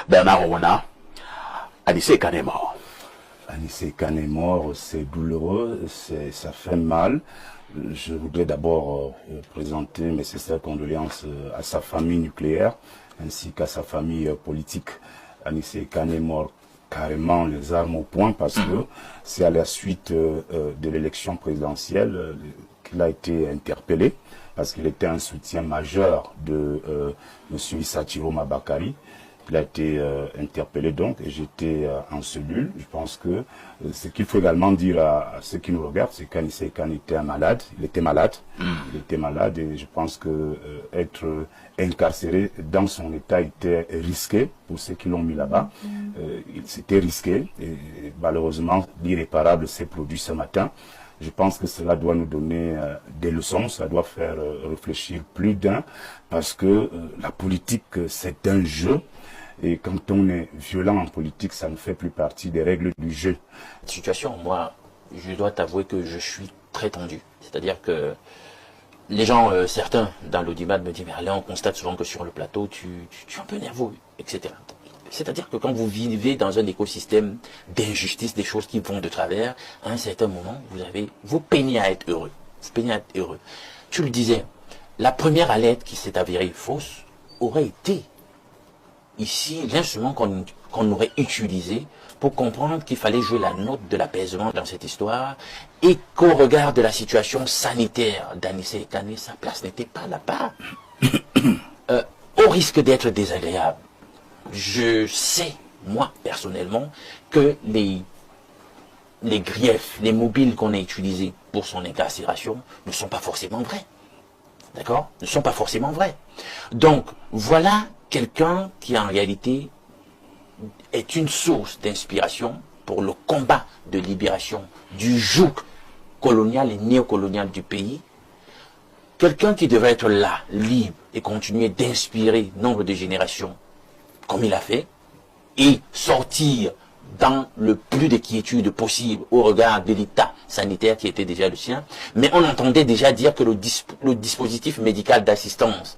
Bernard Ouna, Anissé Kane est mort. Anissé Kane est mort, c'est douloureux, ça fait mal. Je voudrais d'abord présenter mes sincères condoléances à sa famille nucléaire ainsi qu'à sa famille politique. Anissé Kane est mort carrément les armes au poing parce que c'est à la suite de l'élection présidentielle qu'il a été interpellé parce qu'il était un soutien majeur de M. Issa Chiroma Bakary. Il a été interpellé donc et j'étais en cellule. Je pense que ce qu'il faut également dire à ceux qui nous regardent, c'est qu'Anissé Kane était malade. Il était malade. Il était malade et je pense que être incarcéré dans son état était risqué pour ceux qui l'ont mis là-bas. C'était risqué et malheureusement l'irréparable s'est produit ce matin. Je pense que cela doit nous donner des leçons, ça doit faire réfléchir plus d'un parce que la politique c'est un jeu. Et quand on est violent en politique, ça ne fait plus partie des règles du jeu. Situation, moi, je dois t'avouer que je suis très tendu. C'est-à-dire que les gens, certains dans l'audimat me disent, mais allez, on constate souvent que sur le plateau, tu es un peu nerveux, etc. C'est-à-dire que quand vous vivez dans un écosystème d'injustice, des choses qui vont de travers, à un certain moment, vous peinez à être heureux. Vous peinez à être heureux. Tu le disais, la première alerte qui s'est avérée fausse aurait été ici l'instrument qu'on aurait utilisé pour comprendre qu'il fallait jouer la note de l'apaisement dans cette histoire et qu'au regard de la situation sanitaire d'Anissé Kane, sa place n'était pas là-bas. Au risque d'être désagréable, je sais, moi, personnellement, que les griefs, les mobiles qu'on a utilisés pour son incarcération ne sont pas forcément vrais. D'accord? Ne sont pas forcément vrais. Donc, voilà quelqu'un qui en réalité est une source d'inspiration pour le combat de libération du joug colonial et néocolonial du pays. Quelqu'un qui devrait être là, libre, et continuer d'inspirer nombre de générations, comme il a fait, et sortir dans le plus de quiétude possible au regard de l'état sanitaire qui était déjà le sien. Mais on entendait déjà dire que le dispositif médical d'assistance